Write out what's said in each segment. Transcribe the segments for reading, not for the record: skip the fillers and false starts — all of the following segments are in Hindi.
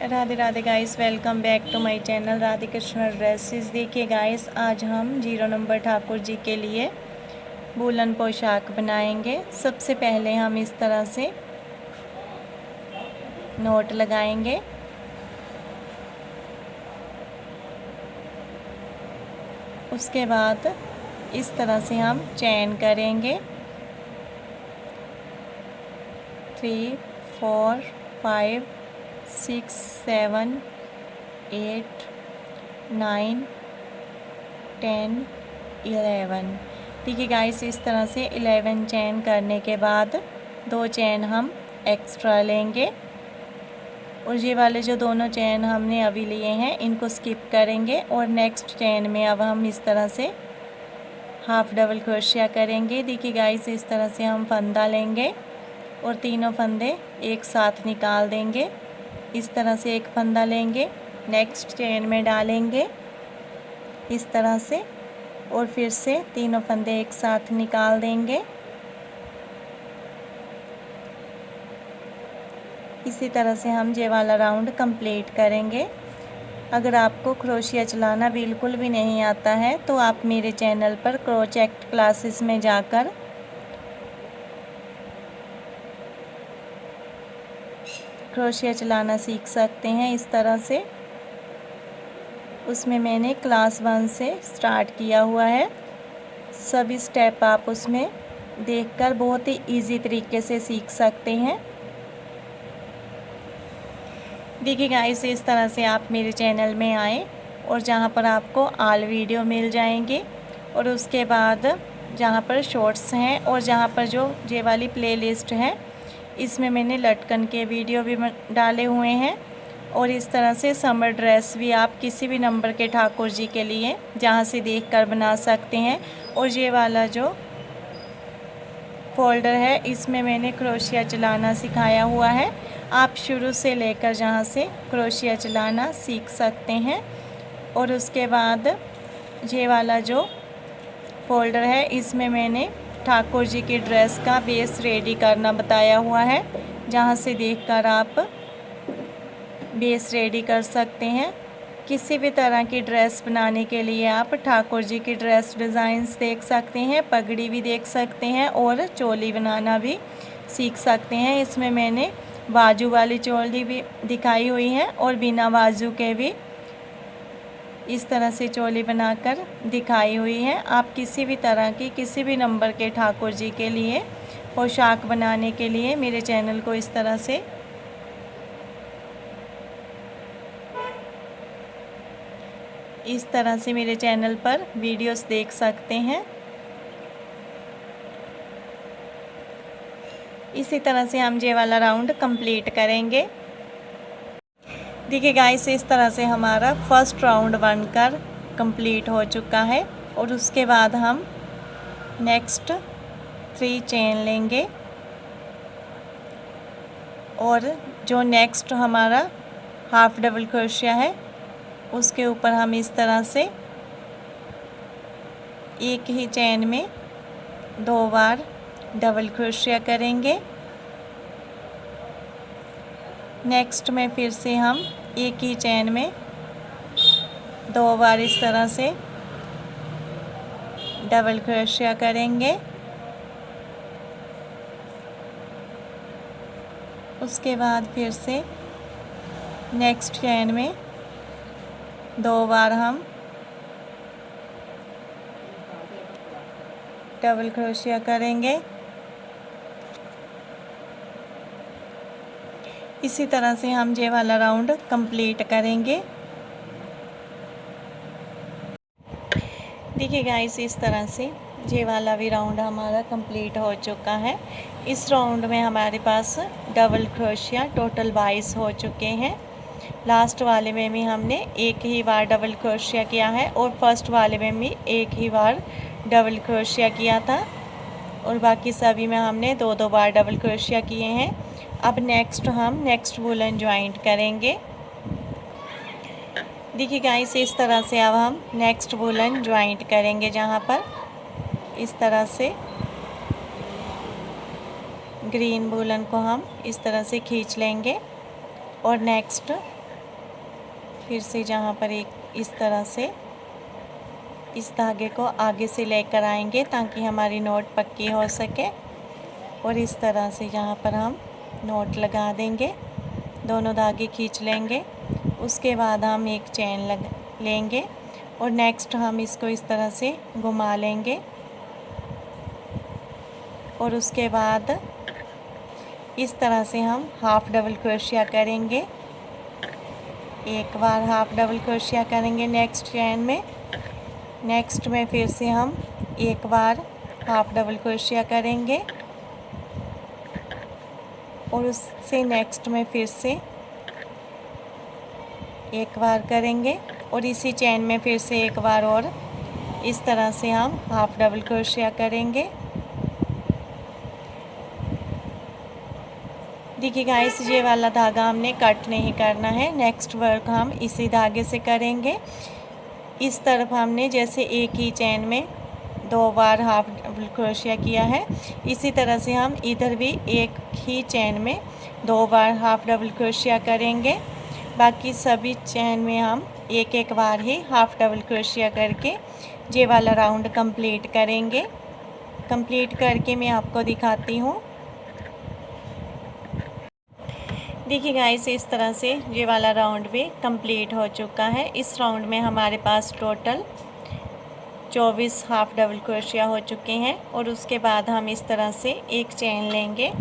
Radhe Radhe guys, welcome back to my channel Radhe Krishna dresses. देखिए गाइस, आज हम 0 नंबर ठाकुर जी के लिए वूलन पोशाक बनाएंगे। सबसे पहले हम इस तरह से नोट लगाएंगे। उसके बाद इस तरह से हम चेन करेंगे 3, 4, 5, 6, 7, 8, 9, 10, 11। ठीक है गाइस, इस तरह से 11 चेन करने के बाद 2 चेन हम एक्स्ट्रा लेंगे और ये वाले जो दोनों चेन हमने अभी लिए हैं इनको स्किप करेंगे और नेक्स्ट चेन में अब हम इस तरह से हाफ डबल क्रोशिया करेंगे। देखिए गाइस, इस तरह से हम फंदा लेंगे और तीनों फंदे एक साथ निकाल देंगे। इस तरह से एक फंदा लेंगे, नेक्स्ट चेन में डालेंगे इस तरह से और फिर से तीनों फंदे एक साथ निकाल देंगे। इसी तरह से हम ये वाला राउंड कंप्लीट करेंगे। अगर आपको क्रोशिया चलाना बिल्कुल भी नहीं आता है तो आप मेरे चैनल पर क्रोचेट क्लासेस में जाकर क्रोशिया चलाना सीख सकते हैं। इस तरह से उसमें मैंने क्लास 1 से स्टार्ट किया हुआ है। सभी स्टेप आप उसमें देखकर बहुत ही इजी तरीके से सीख सकते हैं। देखिए गाइस, इस तरह से आप मेरे चैनल में आए और जहाँ पर आपको ऑल वीडियो मिल जाएंगे और उसके बाद जहाँ पर शॉर्ट्स हैं और जहाँ पर जो ये वाली प्लेलिस्ट है इसमें मैंने लटकन के वीडियो भी डाले हुए हैं। और इस तरह से समर ड्रेस भी आप किसी भी नंबर के ठाकुर जी के लिए जहाँ से देखकर बना सकते हैं। और ये वाला जो फोल्डर है इसमें मैंने क्रोशिया चलाना सिखाया हुआ है। आप शुरू से लेकर जहाँ से क्रोशिया चलाना सीख सकते हैं। और उसके बाद ये वाला जो फोल्डर है इसमें मैंने ठाकुर जी की ड्रेस का बेस रेडी करना बताया हुआ है, जहाँ से देखकर आप बेस रेडी कर सकते हैं। किसी भी तरह की ड्रेस बनाने के लिए आप ठाकुर जी की ड्रेस डिज़ाइंस देख सकते हैं, पगड़ी भी देख सकते हैं और चोली बनाना भी सीख सकते हैं। इसमें मैंने बाजू वाली चोली भी दिखाई हुई है और बिना बाजू के भी इस तरह से चोली बनाकर दिखाई हुई है। आप किसी भी तरह की किसी भी नंबर के ठाकुर जी के लिए पोशाक बनाने के लिए मेरे चैनल को इस तरह से मेरे चैनल पर वीडियोस देख सकते हैं। इसी तरह से हम ये वाला राउंड कंप्लीट करेंगे। देखिए गाइस, इस तरह से हमारा फर्स्ट राउंड बनकर कंप्लीट हो चुका है और उसके बाद हम नेक्स्ट 3 चेन लेंगे और जो नेक्स्ट हमारा हाफ डबल क्रोशिया है उसके ऊपर हम इस तरह से एक ही चेन में 2 बार डबल क्रोशिया करेंगे। नेक्स्ट में फिर से हम एक ही चेन में 2 बार इस तरह से डबल क्रोशिया करेंगे। उसके बाद फिर से नेक्स्ट चेन में 2 बार हम डबल क्रोशिया करेंगे। इसी तरह से हम ये वाला राउंड कंप्लीट करेंगे। देखिए गाइस, इस तरह से ये वाला भी राउंड हमारा कंप्लीट हो चुका है। इस राउंड में हमारे पास डबल क्रोशिया टोटल 22 हो चुके हैं। लास्ट वाले में भी हमने एक ही बार डबल क्रोशिया किया है और फर्स्ट वाले में भी एक ही बार डबल क्रोशिया किया था और बाकी सभी में हमने 2-2 बार डबल क्रोशिया किए हैं। अब हम नेक्स्ट वूलन ज्वाइंट करेंगे। देखिए गाइस, इस तरह से अब हम नेक्स्ट वूलन ज्वाइंट करेंगे, जहाँ पर इस तरह से ग्रीन वूलन को हम इस तरह से खींच लेंगे और नेक्स्ट फिर से जहाँ पर एक इस तरह से इस धागे को आगे से लेकर आएंगे ताकि हमारी नॉट पक्की हो सके। और इस तरह से यहाँ पर हम नॉट लगा देंगे, दोनों धागे खींच लेंगे। उसके बाद हम एक चेन लेंगे और नेक्स्ट हम इसको इस तरह से घुमा लेंगे। और उसके बाद इस तरह से हम हाफ डबल क्रोशिया करेंगे। एक बार हाफ डबल क्रोशिया करेंगे नेक्स्ट चेन में, नेक्स्ट में फिर से हम एक बार हाफ डबल क्रोशिया करेंगे और उससे नेक्स्ट में फिर से एक बार करेंगे और इसी चेन में फिर से एक बार और इस तरह से हम हाफ डबल क्रोशिया करेंगे। देखिए गाइस, ये वाला धागा हमने कट नहीं करना है, नेक्स्ट वर्क हम इसी धागे से करेंगे। इस तरफ हमने जैसे एक ही चेन में 2 बार हाफ डबल क्रोशिया किया है, इसी तरह से हम इधर भी एक ही चेन में 2 बार हाफ डबल क्रोशिया करेंगे। बाकी सभी चेन में हम एक एक बार ही हाफ डबल क्रोशिया करके ये वाला राउंड कंप्लीट करेंगे। कंप्लीट करके मैं आपको दिखाती हूँ। देखिए गाइस, इस तरह से ये वाला राउंड भी कंप्लीट हो चुका है। इस राउंड में हमारे पास टोटल 24 हाफ डबल क्रोशिया हो चुके हैं। और उसके बाद हम इस तरह से एक चेन लेंगे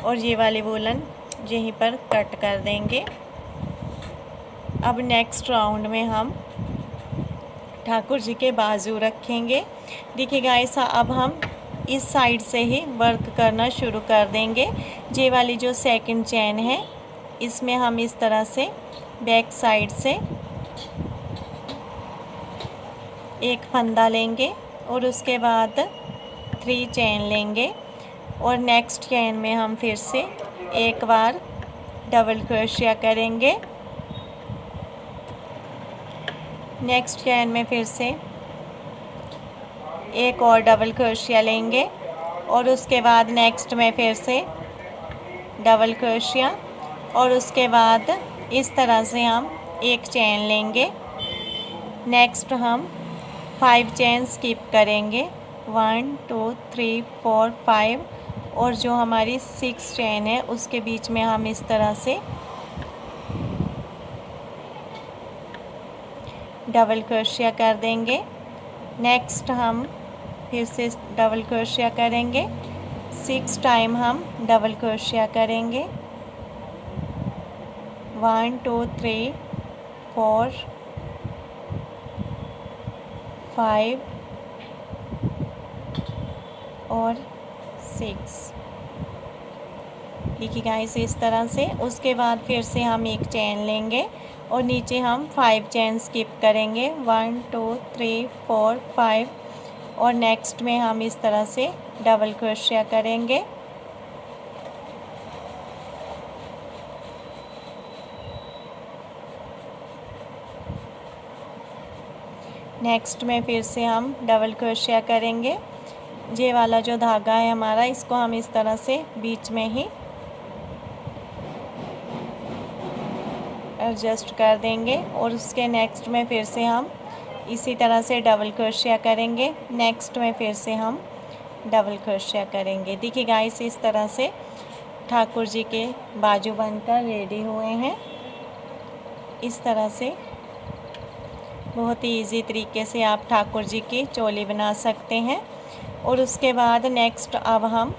और ये वाली वूलन यहीं पर कट कर देंगे। अब नेक्स्ट राउंड में हम ठाकुर जी के बाजू रखेंगे। देखिए गाइस, अब हम इस साइड से ही वर्क करना शुरू कर देंगे। ये वाली जो सेकंड चेन है, इसमें हम इस तरह से बैक साइड से एक फंदा लेंगे और उसके बाद 3 चेन लेंगे और नेक्स्ट चेन में हम फिर से एक बार डबल क्रोशिया करेंगे। नेक्स्ट चेन में फिर से एक और डबल क्रोशिया लेंगे और उसके बाद नेक्स्ट में फिर से डबल क्रोशिया और उसके बाद इस तरह से हम एक चेन लेंगे। नेक्स्ट हम 5 चेन स्किप करेंगे, 1 2 3 4 5 और जो हमारी 6 चेन है उसके बीच में हम इस तरह से डबल क्रोशिया कर देंगे। नेक्स्ट हम फिर से डबल क्रोशिया करेंगे, 6 टाइम हम डबल क्रोशिया करेंगे, 1 2 3 4 5 और 6। देखिए गाइस, इस तरह से। उसके बाद फिर से हम एक चेन लेंगे और नीचे हम 5 चेन स्किप करेंगे, 1 2 3 4 5 और नेक्स्ट में हम इस तरह से डबल क्रोशिया करेंगे। नेक्स्ट में फिर से हम डबल क्रोशिया करेंगे। ये वाला जो धागा है हमारा, इसको हम इस तरह से बीच में ही एडजस्ट कर देंगे और उसके नेक्स्ट में फिर से हम इसी तरह से डबल क्रोशिया करेंगे। नेक्स्ट में फिर से हम डबल क्रोशिया करेंगे। देखिए गाइस, इस तरह से ठाकुर जी के बाजू बनकर रेडी हुए हैं। इस तरह से बहुत ही इजी तरीके से आप ठाकुर जी की चोली बना सकते हैं। और उसके बाद नेक्स्ट अब हम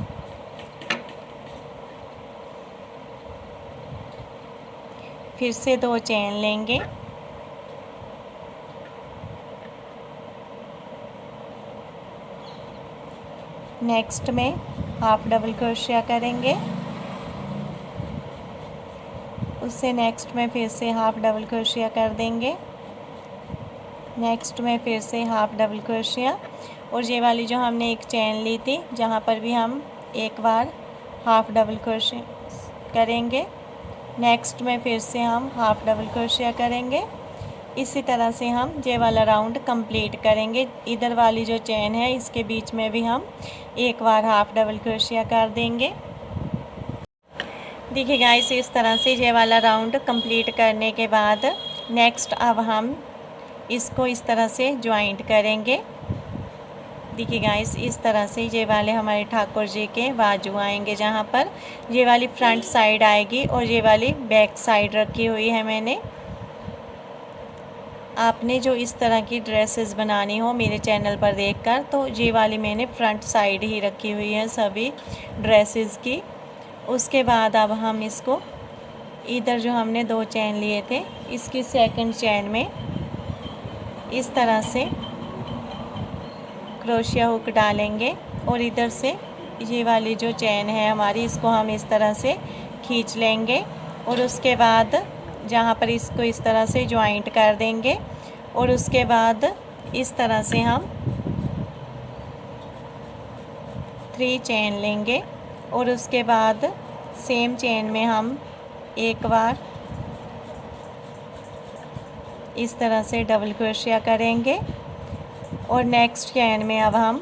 फिर से 2 चेन लेंगे नेक्स्ट में हाफ डबल क्रोशिया करेंगे, उससे नेक्स्ट में फिर से हाफ डबल क्रोशिया कर देंगे, नेक्स्ट में फिर से हाफ डबल क्रोशिया और ये वाली जो हमने एक चेन ली थी जहाँ पर भी हम एक बार हाफ डबल क्रोशिया करेंगे, नेक्स्ट में फिर से हम हाफ डबल क्रोशिया करेंगे। इसी तरह से हम ये वाला राउंड कंप्लीट करेंगे। इधर वाली जो चेन है इसके बीच में भी हम एक बार हाफ डबल क्रोशिया कर देंगे। देखिए गाइस, इस तरह से ये वाला राउंड कंप्लीट करने के बाद नेक्स्ट अब हम इसको इस तरह से ज्वाइंट करेंगे। देखिए गाइस, इस तरह से ये वाले हमारे ठाकुर जी के बाजू आएंगे, जहाँ पर ये वाली फ्रंट साइड आएगी और ये वाली बैक साइड रखी हुई है मैंने। आपने जो इस तरह की ड्रेसेस बनानी हो मेरे चैनल पर देखकर, तो ये वाली मैंने फ्रंट साइड ही रखी हुई है सभी ड्रेसेस की। उसके बाद अब हम इसको इधर जो हमने 2 चैन लिए थे, इसकी सेकंड चैन में इस तरह से क्रोशिया हुक डालेंगे और इधर से ये वाली जो चैन है हमारी, इसको हम इस तरह से खींच लेंगे और उसके बाद जहाँ पर इसको इस तरह से ज्वाइंट कर देंगे और उसके बाद इस तरह से हम 3 चैन लेंगे और उसके बाद सेम चैन में हम एक बार इस तरह से डबल क्रोशिया करेंगे और नेक्स्ट चैन में अब हम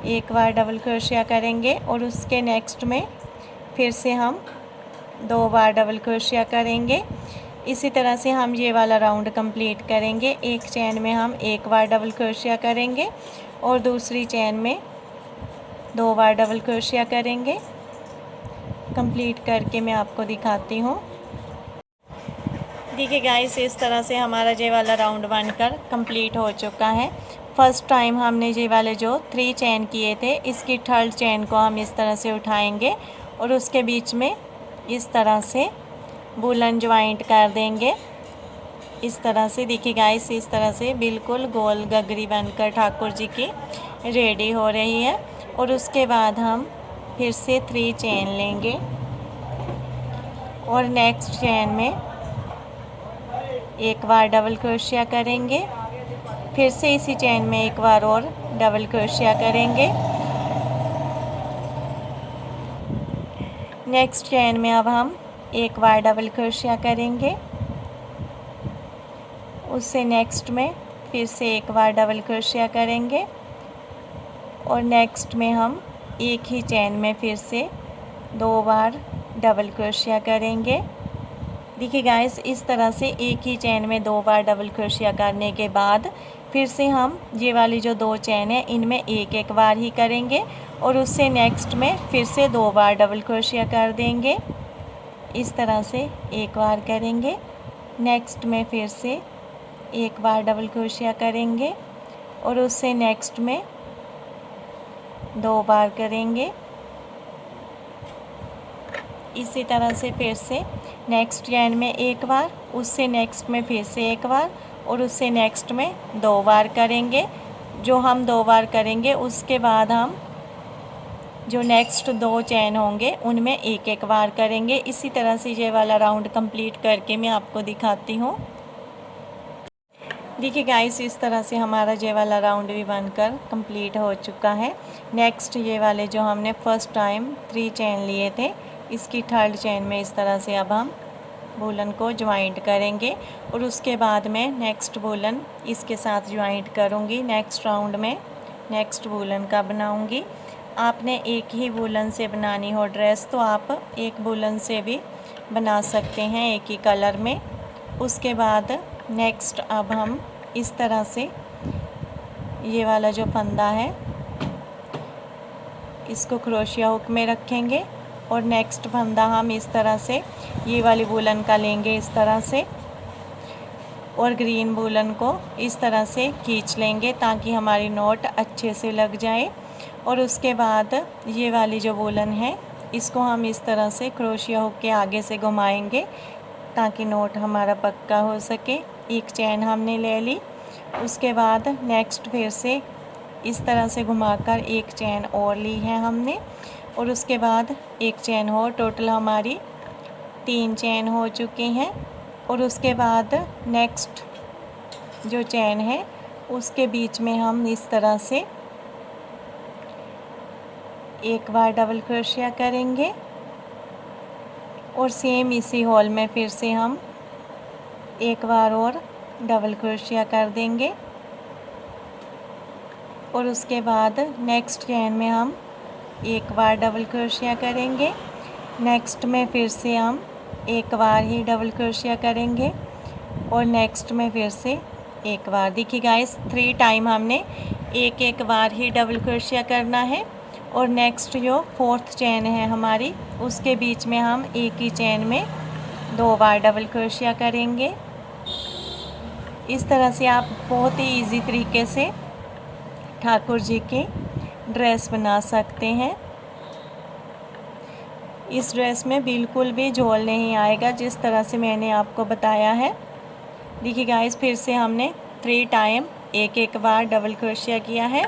एक बार डबल क्रोशिया करेंगे और उसके नेक्स्ट में फिर से हम 2 बार डबल क्रोशिया करेंगे। इसी तरह से हम ये वाला राउंड कंप्लीट करेंगे। एक चैन में हम एक बार डबल क्रोशिया करेंगे और दूसरी चैन में 2 बार डबल क्रोशिया करेंगे। कंप्लीट करके मैं आपको दिखाती हूँ। देखिए गाइस, इस तरह से हमारा ये वाला राउंड बनकर कंप्लीट हो चुका है। फर्स्ट टाइम हमने ये वाले जो 3 चैन किए थे, इसकी थर्ड चैन को हम इस तरह से उठाएंगे और उसके बीच में इस तरह से वूलन ज्वाइंट कर देंगे। इस तरह से देखिए गाइस, इस तरह से बिल्कुल गोल गगरी बनकर ठाकुर जी की रेडी हो रही है। और उसके बाद हम फिर से 3 चैन लेंगे और नेक्स्ट चैन में एक बार डबल क्रोशिया करेंगे, फिर से इसी चैन में एक बार और डबल क्रोशिया करेंगे। नेक्स्ट चैन में अब हम एक बार डबल क्रोशिया करेंगे, उससे नेक्स्ट में फिर से एक बार डबल क्रोशिया करेंगे और नेक्स्ट में हम एक ही चैन में फिर से 2 बार डबल क्रोशिया करेंगे। देखिए गाइस, इस तरह से एक ही चैन में 2 बार डबल क्रोशिया करने के बाद फिर से हम ये वाली जो 2 चैन है इनमें एक बार ही करेंगे और उससे नेक्स्ट में फिर से 2 बार डबल क्रोशिया कर देंगे। इस तरह से एक बार करेंगे, नेक्स्ट में फिर से एक बार डबल क्रोशिया करेंगे और उससे नेक्स्ट में 2 बार करेंगे। इसी तरह से फिर से नेक्स्ट चैन में एक बार, उससे नेक्स्ट में फिर से एक बार और उससे नेक्स्ट में 2 बार करेंगे। जो हम 2 बार करेंगे उसके बाद हम जो नेक्स्ट 2 चैन होंगे उनमें एक बार करेंगे। इसी तरह से ये वाला राउंड कंप्लीट करके मैं आपको दिखाती हूँ। देखिए गाइस, इस तरह से हमारा ये वाला राउंड भी बनकर कंप्लीट हो चुका है। नेक्स्ट ये वाले जो हमने फर्स्ट टाइम 3 चैन लिए थे, इसकी थर्ड चैन में इस तरह से अब हम वूलन को ज्वाइंट करेंगे और उसके बाद में नेक्स्ट वूलन इसके साथ ज्वाइंट करूँगी। नेक्स्ट राउंड में नेक्स्ट वूलन का बनाऊँगी। आपने एक ही वूलन से बनानी हो ड्रेस तो आप एक वूलन से भी बना सकते हैं एक ही कलर में। उसके बाद नेक्स्ट अब हम इस तरह से ये वाला जो फंदा है इसको क्रोशिया हुक में रखेंगे और नेक्स्ट फंदा हम इस तरह से ये वाली वूलन का लेंगे इस तरह से और ग्रीन वूलन को इस तरह से खींच लेंगे ताकि हमारी नोट अच्छे से लग जाए। और उसके बाद ये वाली जो वूलन है इसको हम इस तरह से क्रोशिया हुक के आगे से घुमाएंगे ताकि नोट हमारा पक्का हो सके। एक चैन हमने ले ली, उसके बाद नेक्स्ट फिर से इस तरह से घुमाकर एक चैन और ली है हमने और उसके बाद एक चैन और, टोटल हमारी 3 चैन हो चुकी हैं। और उसके बाद नेक्स्ट जो चैन है उसके बीच में हम इस तरह से एक बार डबल क्रोशिया करेंगे और सेम इसी होल में फिर से हम एक बार और डबल क्रोशिया कर देंगे और उसके बाद नेक्स्ट चैन में हम एक बार डबल क्रोशिया करेंगे। नेक्स्ट में फिर से हम एक बार ही डबल क्रोशिया करेंगे और नेक्स्ट में फिर से एक बार। देखिए गाइस 3 टाइम हमने एक बार ही डबल क्रोशिया करना है और नेक्स्ट जो 4th चेन है हमारी उसके बीच में हम एक ही चेन में 2 बार डबल क्रोशिया करेंगे। इस तरह से आप बहुत ही इजी तरीके से ठाकुर जी की ड्रेस बना सकते हैं। इस ड्रेस में बिल्कुल भी झोल नहीं आएगा जिस तरह से मैंने आपको बताया है। देखिए गाइस फिर से हमने 3 टाइम एक बार डबल क्रोशिया किया है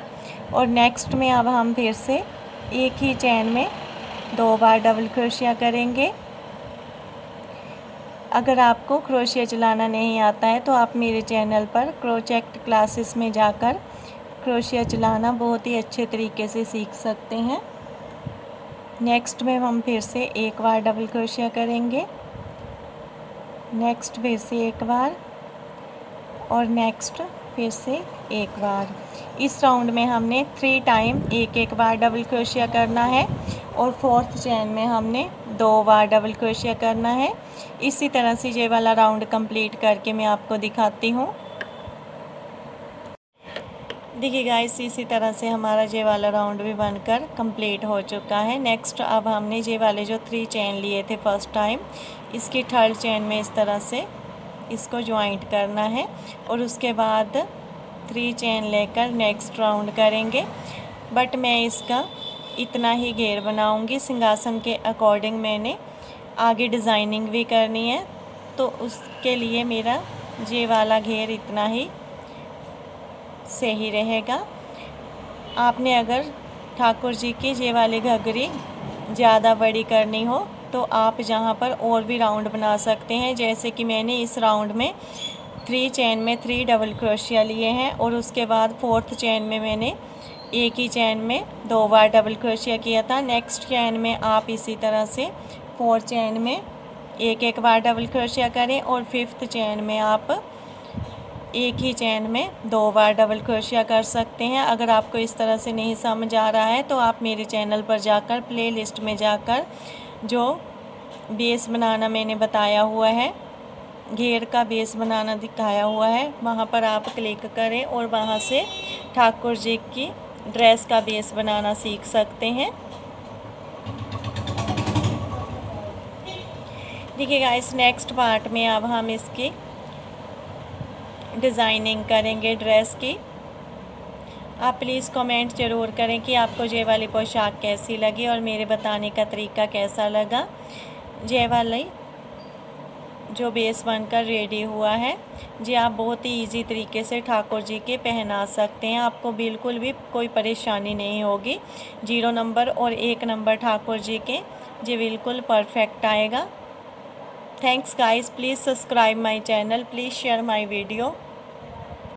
और नेक्स्ट में अब हम फिर से एक ही चेन में 2 बार डबल क्रोशिया करेंगे। अगर आपको क्रोशिया चलाना नहीं आता है तो आप मेरे चैनल पर क्रोचेट क्लासेस में जाकर क्रोशिया चलाना बहुत ही अच्छे तरीके से सीख सकते हैं। नेक्स्ट में हम फिर से एक बार डबल क्रोशिया करेंगे, नेक्स्ट फिर से एक बार और नेक्स्ट फिर से एक बार। इस राउंड में हमने 3 टाइम एक बार डबल क्रोशिया करना है और 4th चेन में हमने 2 बार डबल क्रोशिया करना है। इसी तरह से ये वाला राउंड कंप्लीट करके मैं आपको दिखाती हूँ। देखिए गाइस इसी तरह से हमारा ये वाला राउंड भी बनकर कंप्लीट हो चुका है। नेक्स्ट अब हमने ये वाले जो 3 चेन लिए थे फर्स्ट टाइम, इसकी 3rd चेन में इस तरह से इसको ज्वाइंट करना है और उसके बाद 3 चेन लेकर नेक्स्ट राउंड करेंगे। बट मैं इसका इतना ही घेर बनाऊंगी, सिंहासन के अकॉर्डिंग मैंने आगे डिज़ाइनिंग भी करनी है तो उसके लिए मेरा ये वाला घेर इतना ही सही रहेगा। आपने अगर ठाकुर जी की ये वाली घघरी ज़्यादा बड़ी करनी हो तो आप जहाँ पर और भी राउंड बना सकते हैं। जैसे कि मैंने इस राउंड में 3 चेन में 3 डबल क्रोशिया लिए हैं और उसके बाद 4th चेन में मैंने एक ही चेन में 2 बार डबल क्रोशिया किया था। नेक्स्ट चेन में आप इसी तरह से 4 चेन में एक बार डबल क्रोशिया करें और 5th चेन में आप एक ही चेन में 2 बार डबल क्रोशिया कर सकते हैं। अगर आपको इस तरह से नहीं समझ आ रहा है तो आप मेरे चैनल पर जाकर प्लेलिस्ट में जाकर जो बेस बनाना मैंने बताया हुआ है, घेर का बेस बनाना दिखाया हुआ है, वहाँ पर आप क्लिक करें और वहाँ से ठाकुर जी की ड्रेस का बेस बनाना सीख सकते हैं। देखिए गाइस नेक्स्ट पार्ट में अब हम इसकी डिज़ाइनिंग करेंगे ड्रेस की। आप प्लीज़ कमेंट ज़रूर करें कि आपको ये वाली पोशाक कैसी लगी और मेरे बताने का तरीका कैसा लगा। ये वाली जो बेस बनकर रेडी हुआ है जी आप बहुत ही इजी तरीके से ठाकुर जी के पहना सकते हैं। आपको बिल्कुल भी कोई परेशानी नहीं होगी। 0 नंबर और 1 नंबर ठाकुर जी के जी बिल्कुल परफेक्ट आएगा। Thanks guys, please subscribe my channel, please share my video.